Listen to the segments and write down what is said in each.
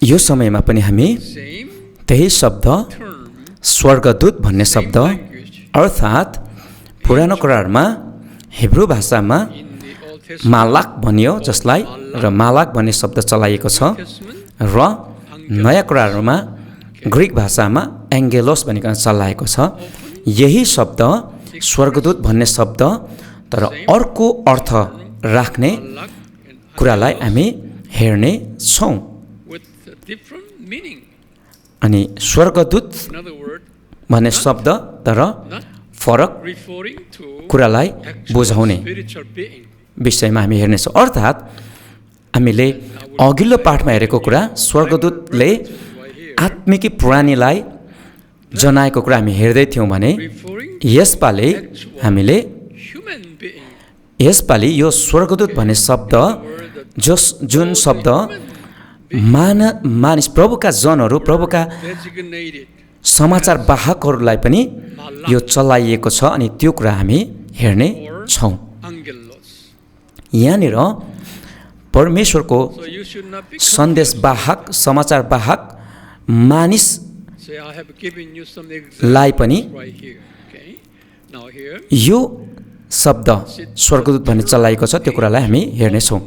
यो समयमा पनि हामी त्यही शब्द स्वर्गदूत भन्ने शब्द अर्थात् पुरानो करारमा हिब्रू भाषामा मालाक भनियो जसलाई र मालाक भन्ने शब्द चलाइएको छ र नयाँ करारमा ग्रीक भाषामा एङ्गेलोस भनिकन चलाएको छ। यही शब्द स्वर्गदूत भन्ने शब्द तर अर्को अर्थ राख्ने कुरालाई हामी हेर्ने छौँ। अनि स्वर्गदूत भन्ने शब्द तर फरक कुरालाई बुझाउने विषयमा हामी हेर्नेछौँ। अर्थात् हामीले अघिल्लो पाठमा हेरेको कुरा स्वर्गदूतले आत्मिकी प्राणीलाई जनाएको कुरा हामी हेर्दै थियौँ भने यसपालि यो स्वर्गदूत भन्ने शब्द जुन शब्द मानिस प्रभुका जनहरू प्रभुका समाचार वाहकहरूलाई पनि यो चलाइएको छ अनि त्यो कुरा हामी हेर्ने छौँ। यहाँनिर परमेश्वरको सन्देशवाहक समाचारवाहक मानिसलाई पनि यो शब्द स्वर्गदूत भन्ने चलाइएको छ त्यो कुरालाई हामी हेर्नेछौँ।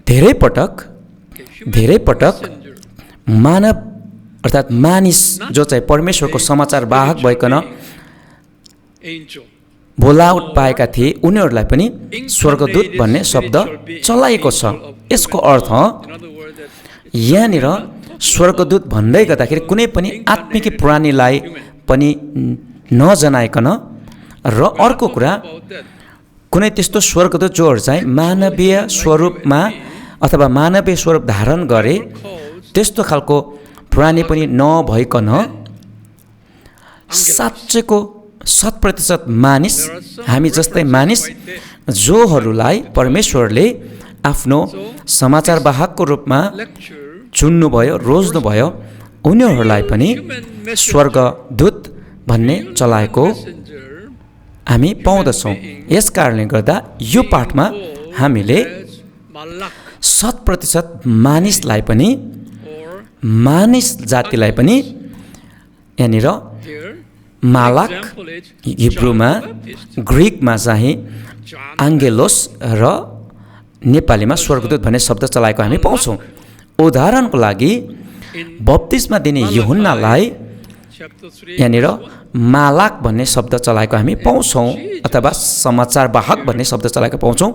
धेरै पटक मानव अर्थात् मानिस जो चाहिँ परमेश्वरको समाचारवाहक भइकन बोलावट पाएका थिए उनीहरूलाई पनि स्वर्गदूत भन्ने शब्द चलाइएको छ। यसको अर्थ यहाँनिर स्वर्गदूत भन्दै गर्दाखेरि कुनै पनि आत्मिकी प्राणीलाई पनि नजनाइकन र अर्को कुरा कुनै त्यस्तो स्वर्गदूत जोहरू चाहिँ मानवीय स्वरूपमा अथवा मानवीय स्वरूप धारण गरे त्यस्तो खालको प्राणी पनि नभइकन साँच्चैको 100% मानिस हामी जस्तै मानिस जोहरूलाई परमेश्वरले आफ्नो समाचारवाहकको रूपमा चुन्नुभयो रोज्नुभयो उनीहरूलाई पनि स्वर्गदूत भन्ने चलाएको हामी पाउँदछौँ। यस कारणले गर्दा यो पाठमा हामीले 100% मानिसलाई पनि मानिस जातिलाई पनि यहाँनिर मालाक हिब्रूमा ग्रीकमा चाहिँ आङ्गेलोस र नेपालीमा स्वर्गदूत भन्ने शब्द चलाएको हामी पाउँछौँ। उदाहरणको लागि बप्तिस्मा दिने यूहन्नालाई यहाँनिर मालाक भन्ने शब्द चलाएको हामी पाउँछौँ अथवा समाचारवाहक भन्ने शब्द चलाएको पाउँछौँ।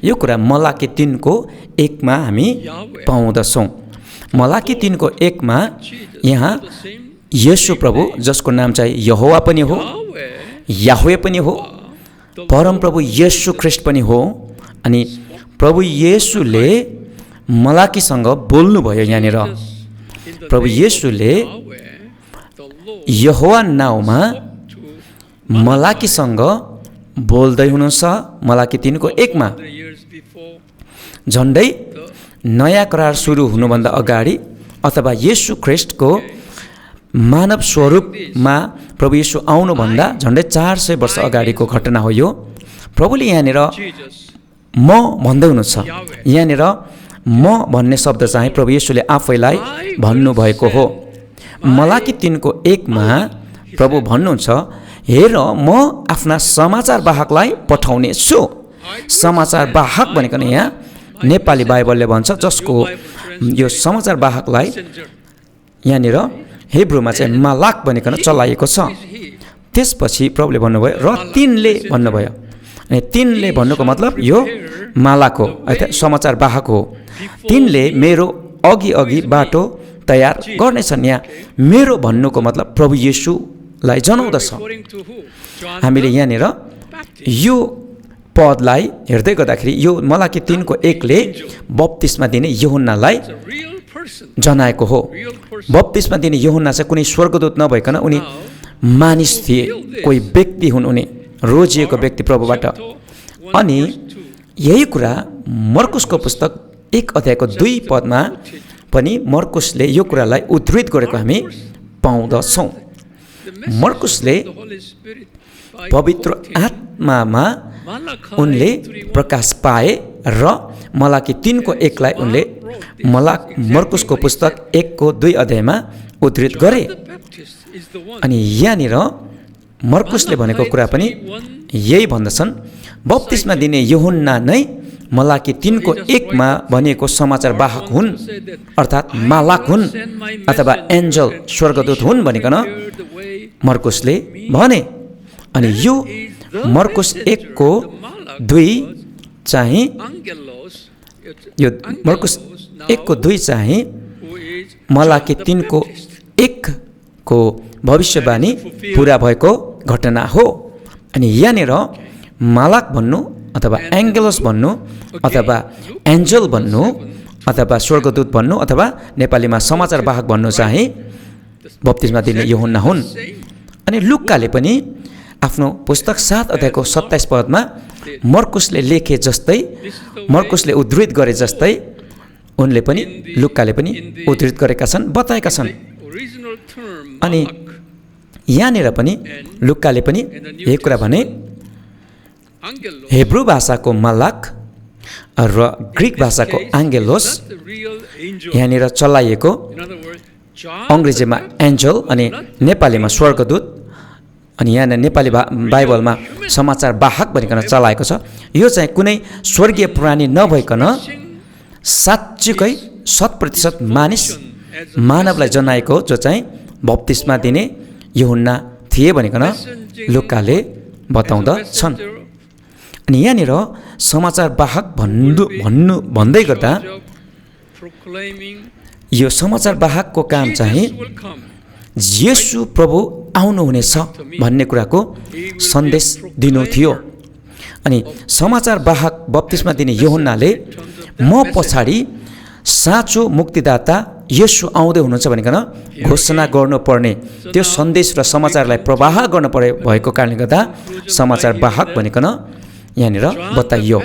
यो कुरा मलाकी 3:1 हामी पाउँदछौँ। मलाकी 3:1 यहाँ येशू प्रभु जसको नाम चाहिँ यहोवा पनि हो याह्वे पनि हो परमप्रभु येशू ख्रीष्ट पनि हो अनि प्रभु येशूले मलाकीसँग बोल्नुभयो। यहाँनिर प्रभु येशूले यहोवा नाउँमा मलाकीसँग बोल्दै हुनुहुन्छ। मलाकी 3:1 झन्डै नयाँ करार सुरु हुनुभन्दा अगाडि अथवा येशू ख्रीष्टको मानव स्वरूपमा प्रभु येशू आउनुभन्दा झन्डै 400 वर्ष अगाडिको घटना हो यो। प्रभुले यहाँनिर म भन्दै हुनुहुन्छ। यहाँनिर म भन्ने शब्द चाहिँ प्रभु येशूले आफैलाई भन्नुभएको हो। मलाकी 3:1 प्रभु भन्नुहुन्छ हेर म आफ्ना समाचारवाहकलाई पठाउने छु। समाचारवाहक भनेको यहाँ नेपाली बाइबलले भन्छ जसको यो समाचारवाहकलाई यहाँनिर हिब्रूमा चाहिँ मालाक भनिकन चलाइएको छ। त्यसपछि प्रभुले भन्नुभयो र 3ले भन्नुभयो अनि 3ले भन्नुको मतलब यो मालाक हो अर्थात् समाचारवाहक हो। 3ले मेरो अघि बाटो तयार गर्नेछन्। यहाँ मेरो भन्नुको मतलब प्रभु येशूलाई जनाउँदछ। हामीले यहाँनिर यो पदलाई हेर्दै गर्दाखेरि यो मलाकी 3:1ले बप्तिस्मा दिने यूहन्नालाई जनाएको हो। बप्तिस्मा दिने यूहन्ना चाहिँ कुनै स्वर्गदूत नभइकन उनी मानिस थिए, कोही व्यक्ति हुन्, उनी रोजिएको व्यक्ति प्रभुबाट। अनि यही कुरा मर्कुसको पुस्तक 1:2 पनि मर्कुसले यो कुरालाई उद्धृत गरेको हामी पाउँदछौँ। मर्कुसले पवित्र आत्मामा उनले प्रकाश पाए र मलाकी 3:1 उनले मर्कुसको पुस्तक 1:2 अध्यायमा उद्धृत गरे। अनि यहाँनिर मर्कुसले भनेको कुरा पनि यही भन्दछन्, बप्तिस्मा दिने यूहन्ना नै मलाकी 3:1 भनिएको समाचार वाहक हुन्, अर्थात् मालाक हुन् अथवा एन्जल स्वर्गदूत हुन् भनिकन मर्कुसले भने। अनि यो मर्कुस 1:2 चाहिँ यो मर्कुस 1:2 चाहिँ मलाकी 3:1 को भविष्यवाणी पुरा भएको घटना हो। अनि यहाँनिर मालाक भन्नु अथवा एङ्गेलोस भन्नु अथवा एन्जल भन्नु अथवा स्वर्गदूत भन्नु अथवा नेपालीमा समाचार वाहक भन्नु चाहिँ बप्तिस्मा दिने यूहन्ना हुन्। अनि लुक्काले पनि आफ्नो पुस्तक 7 अध्यायको 27 पदमा मर्कुसले लेखे जस्तै, मर्कुसले उद्धृत गरे जस्तै उनले पनि लुक्काले पनि उद्धृत गरेका छन्, बताएका छन्। अनि यहाँनिर पनि लुक्काले पनि यही कुरा भने, हेब्रू भाषाको मलाक र ग्रिक भाषाको एङ्गेलोस यहाँनिर चलाइएको, अङ्ग्रेजीमा एन्जल अनि नेपालीमा स्वर्गदूत, अनि यहाँ नेपाली बाइबलमा समाचार वाहक भनिकन चलाएको छ। यो चाहिँ कुनै स्वर्गीय प्राणी नभइकन साँच्चीकै 100% मानिस मानवलाई जनाएको, जो चाहिँ बप्तिस्मा दिने यूहन्ना थिए भनिकन लुक्काले बताउँदछन्। अनि यहाँनिर समाचार वाहक भन्दै गर्दा यो समाचार वाहकको काम चाहिँ येशू प्रभु आउनुहुनेछ भन्ने कुराको सन्देश दिनु थियो। अनि समाचार वाहक बप्तिस्मा दिने यूहन्नाले म पछाडि साँचो मुक्तिदाता येशू आउँदै हुनुहुन्छ भनिकन घोषणा गर्नुपर्ने त्यो सन्देश र समाचारलाई प्रवाह गर्न पर्ने भएको कारणले गर्दा समाचार वाहक भनिकन यहाँनिर बताइयो।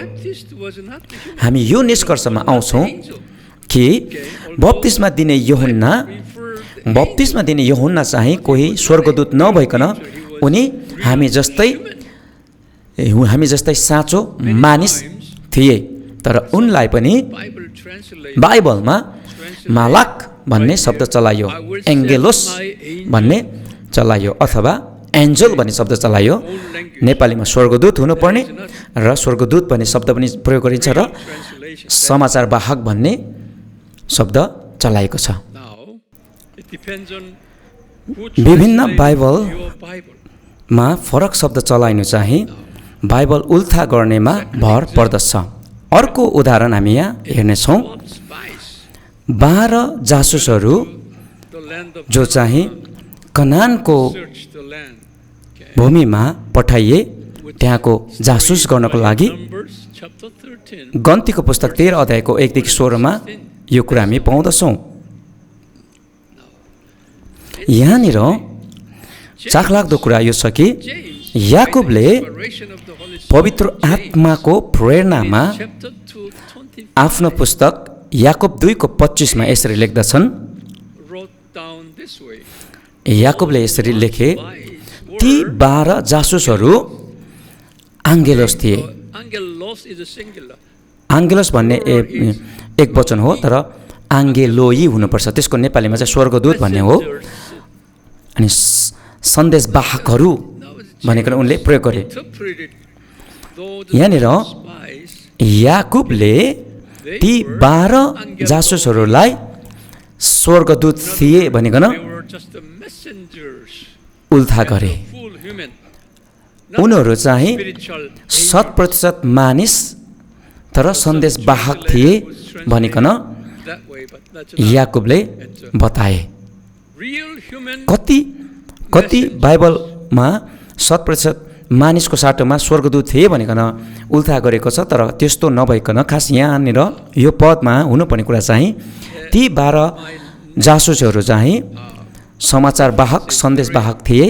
हामी यो निष्कर्षमा आउँछौँ कि बप्तिस्मा दिने यूहन्ना चाहिँ कोही स्वर्गदूत नभइकन उनी हामी जस्तै साँचो मानिस थिए। तर उनलाई पनि बाइबलमा मालाक भन्ने शब्द चलाइयो, एङ्गेलोस भन्ने चलाइयो अथवा एन्जल भन्ने शब्द चलाइयो। नेपालीमा स्वर्गदूत हुनुपर्ने र स्वर्गदूत भन्ने शब्द पनि प्रयोग गरिन्छ र समाचार वाहक भन्ने शब्द चलाएको छ। विभिन्न बाइबलमा फरक शब्द चलाइनु चाहिँ बाइबल उल्था गर्नेमा भर पर्दछ। अर्को उदाहरण हामी यहाँ हेर्नेछौँ। 12 जासुसहरू जो चाहिँ कनानको भूमिमा पठाइए त्यहाँको जासुस गर्नको लागि। गन्तीको पुस्तक 13 अध्यायको 1देखि 16 यो कुरा हामी पाउँदछौँ। यहाँनिर चाखलाग्दो कुरा यो छ कि याकुबले पवित्र आत्माको प्रेरणामा आफ्नो पुस्तक याकुब 2:25 यसरी लेख्दछन्। याकुबले यसरी लेखे, ती 12 जासुसहरू आङ्गेलोस थिए। आङ्गेलोस भन्ने एक वचन हो, तर आङ्गेलोई हुनुपर्छ, त्यसको नेपालीमा चाहिँ स्वर्गदूत भन्ने हो। अनि सन्देश वाहकहरू भनेर उनले प्रयोग गरे। यहाँनिर याकुबले ती 12 जासुसहरूलाई स्वर्गदूत थिए भनिकन उल्था गरे। उनीहरू चाहिँ 100% मानिस तर सन्देश वाहक थिए भनिकन याकुबले बताए। कति बाइबलमा 100% मानिसको साटोमा स्वर्गदूत थिए भनिकन उल्था गरेको छ, तर त्यस्तो नभइकन खास यहाँनिर यो पदमा हुनुपर्ने कुरा चाहिँ ती 12 जासुसहरू चाहिँ समाचार वाहक सन्देश वाहक थिए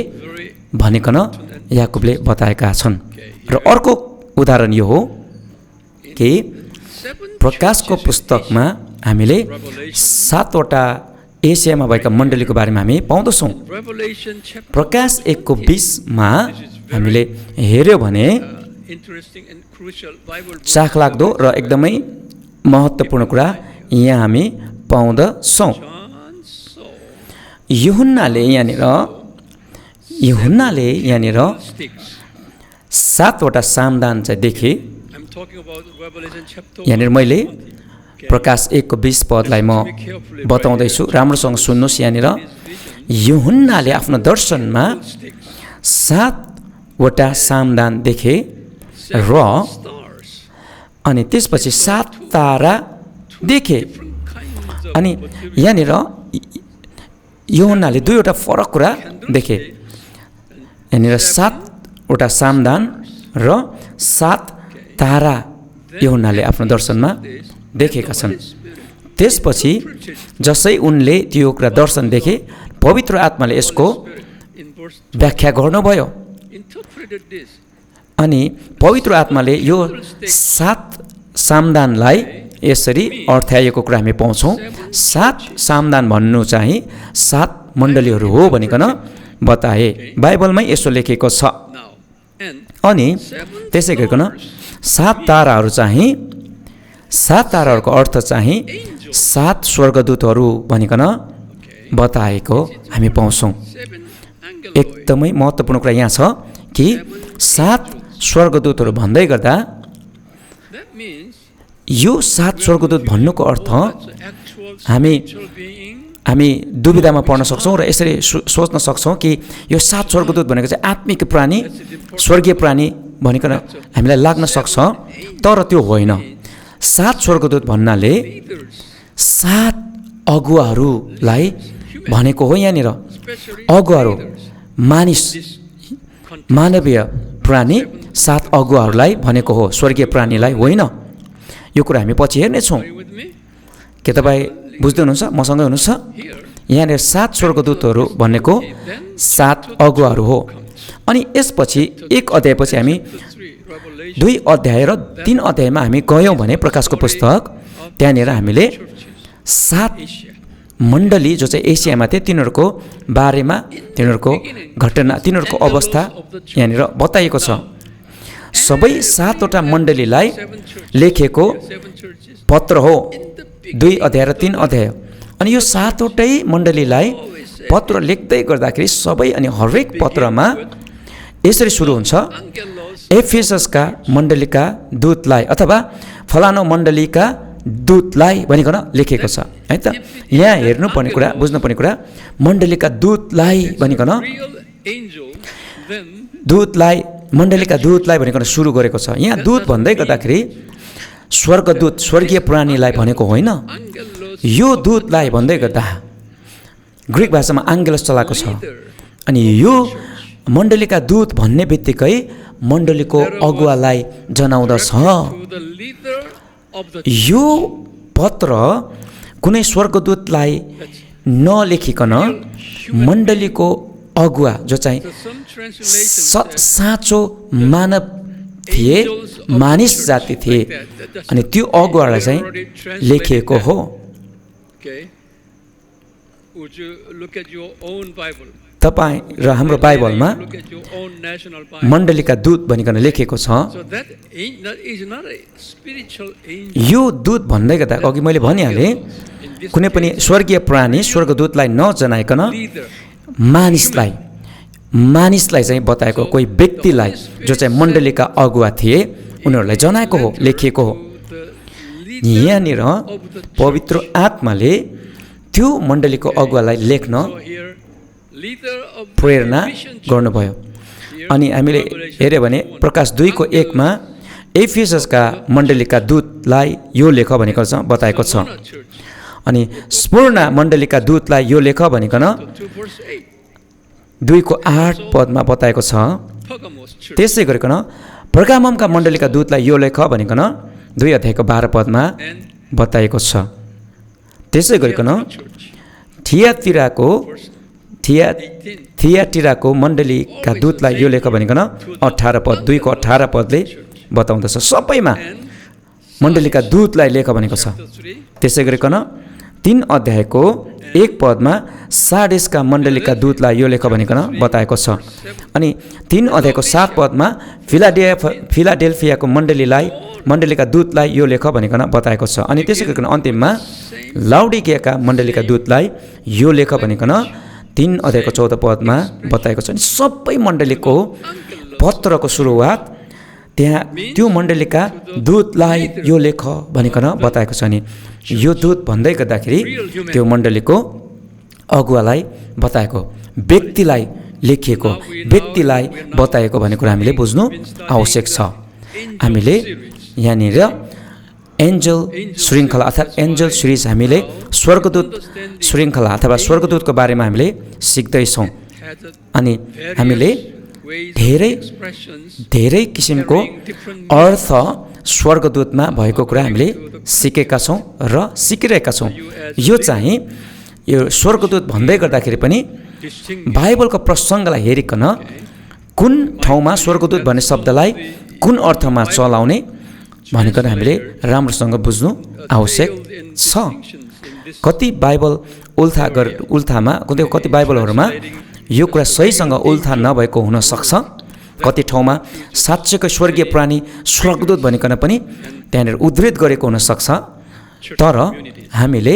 भनिकन याकुबले बताएका छन्। र अर्को उदाहरण यो हो कि प्रकाशको पुस्तकमा हामीले 7वटा एसियामा भएका मण्डलीको बारेमा हामी पाउँदछौँ। प्रकाश 1:20 हामीले हेर्यो भने चाखलाग्दो र एकदमै महत्त्वपूर्ण कुरा यहाँ हामी पाउँदछौँ। यूहन्नाले यहाँनिर 7वटा सामदान चाहिँ देखे। यहाँनिर मैले प्रकाश 1 को 20 पदलाई म बताउँदैछु, राम्रोसँग सुन्नुहोस्। यहाँनिर यूहन्नाले आफ्नो दर्शनमा 7वटा सामदान देखे र अनि त्यसपछि 7 तारा देखे। अनि यहाँनिर यूहन्नाले 2वटा फरक कुरा देखे। यहाँनिर 7वटा सामदान र 7 तारा यूहन्नाले आफ्नो दर्शनमा देखेका छन्। त्यसपछि जसै उनले त्यो कुरा दर्शन देखे, पवित्र आत्माले यसको व्याख्या गर्नुभयो। अनि पवित्र आत्माले यो 7 सामदानलाई यसरी अर्थाएको कुरा हामी पाउँछौँ। 7 सामदान भन्नु चाहिँ 7 मण्डलीहरू हो भनिकन बताए। बाइबलमै यसो लेखेको छ। अनि त्यसै गरिकन 7 ताराहरू चाहिँ 7 ताराहरूको अर्थ चाहिँ 7 स्वर्गदूतहरू भनिकन बताएको हामी पाउँछौँ। एकदमै महत्त्वपूर्ण कुरा यहाँ छ कि 7 स्वर्गदूतहरू भन्दै गर्दा यो 7 स्वर्गदूत भन्नुको अर्थ हामी दुविधामा पर्न सक्छौँ र यसरी सोच्न सक्छौँ कि यो 7 स्वर्गदूत भनेको चाहिँ आत्मिक प्राणी, स्वर्गीय प्राणी भनिकन हामीलाई लाग्न सक्छ। तर त्यो होइन। 7 स्वर्गदूत भन्नाले 7 अगुवाहरूलाई भनेको हो। यहाँनिर अगुवाहरू मानवीय प्राणी 7 अगुवाहरूलाई भनेको हो, स्वर्गीय प्राणीलाई होइन। यो कुरा हामी पछि हेर्नेछौँ। के तपाईँ बुझ्दै हुनुहुन्छ? मसँगै हुनुहुन्छ? यहाँनिर 7 स्वर्गदूतहरू भनेको 7 अगुवाहरू हो। अनि यसपछि 1 अध्यायपछि हामी 2 अध्याय र 3 अध्यायमा हामी गयौँ भने प्रकाशको पुस्तक, त्यहाँनिर हामीले 7 मण्डली जो चाहिँ एसियामा थिए तिनीहरूको बारेमा, तिनीहरूको घटना, तिनीहरूको अवस्था यहाँनिर बताइएको छ। सबै 7वटा मण्डलीलाई लेखेको पत्र हो, 2 अध्याय र 3 अध्याय। अनि यो 7वटै मण्डलीलाई पत्र लेख्दै गर्दाखेरि सबै अनि हरेक पत्रमा यसरी सुरु हुन्छ, एफिससका मण्डलीका दूतलाई अथवा फलानो मण्डलीका दूतलाई भनिकन लेखेको छ है त। यहाँ हेर्नुपर्ने कुरा, बुझ्नुपर्ने कुरा, मण्डलीका दूतलाई भनिकन, मण्डलीका दूतलाई भनिकन सुरु गरेको छ। यहाँ दूत भन्दै गर्दाखेरि स्वर्गदूत, स्वर्गीय प्राणीलाई भनेको होइन। यो दूतलाई भन्दै गर्दा ग्रिक भाषामा आङ्गेलस चलाएको छ। अनि यो मण्डलीका दूत भन्ने बित्तिकै मण्डलीको अगुवालाई जनाउँदछ। यो पत्र कुनै स्वर्गदूतलाई नलेखिकन मण्डलीको अगुवा जो चाहिँ साँचो मानव थिए, मानिस जाति थिए, अनि त्यो अगुवालाई चाहिँ लेखिएको हो। तपाईँ र हाम्रो बाइबलमा मण्डलीका दूत भनिकन लेखेको छ। यो दूत भन्दै गर्दा अघि मैले भनिहालेँ, कुनै पनि स्वर्गीय प्राणी, स्वर्गदूतलाई नजनाइकन मानिसलाई चाहिँ बताएको, कोही व्यक्तिलाई जो चाहिँ मण्डलीका अगुवा थिए उनीहरूलाई जनाएको हो, लेखिएको हो। यहाँनिर पवित्र आत्माले त्यो मण्डलीको अगुवालाई लेख्न प्रेरणा गर्नुभयो। अनि हामीले हेऱ्यो भने प्रकाश 2 को 1 मा एफिससका मण्डलीका दूतलाई यो लेख भनेको छ, बताएको छ। अनि स्मुर्ना मण्डलीका दूतलाई यो लेख भनिकन 2 को 8 पदमा बताएको छ। त्यसै गरिकन पर्गाममका मण्डलीका दूतलाई यो लेख भनिकन 2 अध्यायको 12 पदमा बताएको छ। त्यसै गरिकन थियाटिराको मण्डलीका दूतलाई यो लेख भनिकन 18 पद, 2 को 18 पदले बताउँदछ। सबैमा मण्डलीका दूतलाई लेख भनेको छ। त्यसै गरिकन 3 अध्यायको 1 पदमा सार्डिसका मण्डलीका दूतलाई यो लेख भनिकन बताएको छ। अनि 3 अध्यायको 7 पदमा फिलाडेल्फियाको मण्डलीका दूतलाई यो लेख भनिकन बताएको छ। अनि त्यसै गरिकन अन्तिममा लाउडिकियाका मण्डलीका दूतलाई यो लेख भनिकन 3 अध्यायको 14 पदमा बताएको छ। अनि सबै मण्डलीको पत्रको सुरुवात त्यहाँ त्यो मण्डलीका दूतलाई यो लेख भनिकन बताएको छ। नि यो दूत भन्दै गर्दाखेरि त्यो मण्डलीको अगुवालाई बताएको, व्यक्तिलाई लेखिएको, व्यक्तिलाई बताएको भन्ने कुरा हामीले बुझ्नु आवश्यक छ। हामीले यहाँनिर एन्जल श्रृङ्खला अर्थात् एन्जल सिरिज हामीले स्वर्गदूत श्रृङ्खला अथवा स्वर्गदूतको बारेमा हामीले सिक्दैछौँ। अनि हामीले धेरै किसिमको अर्थ स्वर्गदूतमा भएको कुरा हामीले सिकेका छौँ र सिकिरहेका छौँ। यो चाहिँ यो स्वर्गदूत भन्दै गर्दाखेरि पनि बाइबलको प्रसङ्गलाई हेरिकन कुन ठाउँमा स्वर्गदूत भन्ने शब्दलाई कुन अर्थमा चलाउने भनेर हामीले राम्रोसँग बुझ्नु आवश्यक छ। कति बाइबल उल्थामा कति बाइबलहरूमा यो कुरा सहीसँग उल्था नभएको हुनसक्छ। कति ठाउँमा साँच्चैको स्वर्गीय प्राणी स्वर्गदूत भनिकन पनि त्यहाँनिर उद्धृत गरेको हुनसक्छ। तर हामीले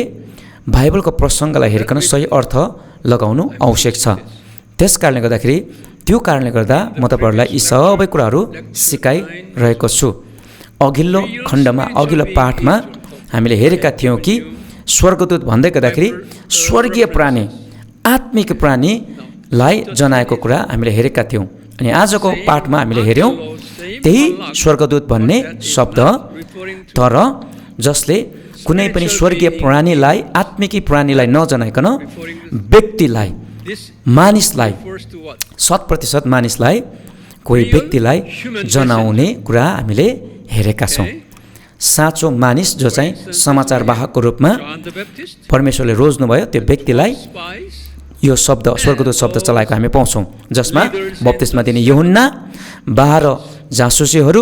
बाइबलको प्रसङ्गलाई हेरिकन सही अर्थ लगाउनु आवश्यक छ। त्यस कारणले गर्दाखेरि त्यो कारणले गर्दा म तपाईँहरूलाई यी सबै कुराहरू सिकाइरहेको छु। अघिल्लो खण्डमा अघिल्लो पाठमा हामीले हेरेका थियौँ कि स्वर्गदूत भन्दै गर्दाखेरि स्वर्गीय प्राणी आत्मिक प्राणीलाई जनाएको कुरा हामीले हेरेका थियौँ। अनि आजको पाठमा हामीले हेऱ्यौँ त्यही स्वर्गदूत भन्ने शब्द, तर जसले कुनै पनि स्वर्गीय प्राणीलाई आत्मिकी प्राणीलाई नजनाइकन व्यक्तिलाई मानिसलाई 100% मानिसलाई कोही व्यक्तिलाई जनाउने कुरा हामीले हेरेका छौँ। साँचो मानिस जो चाहिँ समाचारवाहकको रूपमा परमेश्वरले रोज्नुभयो त्यो व्यक्तिलाई यो शब्द स्वर्गदूत शब्द चलाएको हामी पाउँछौँ। जसमा बप्तिस्मा दिने यूहन्ना, 12 जासुसीहरू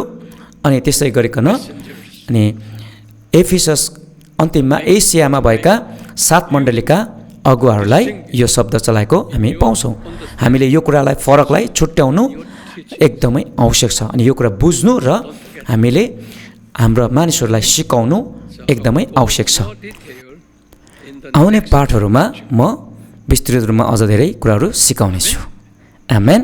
अनि त्यसै गरिकन अनि एफिसस अन्तिममा एसियामा भएका 7 मण्डलीका अगुवाहरूलाई यो शब्द चलाएको हामी पाउँछौँ। हामीले यो कुरालाई फरकलाई छुट्याउनु एकदमै आवश्यक छ। अनि यो कुरा बुझ्नु र हामीले हाम्रो मानिसहरूलाई सिकाउनु एकदमै आवश्यक छ। आउने पाठहरूमा म विस्तृत रूपमा अझ धेरै कुराहरू सिकाउनेछु। आमेन।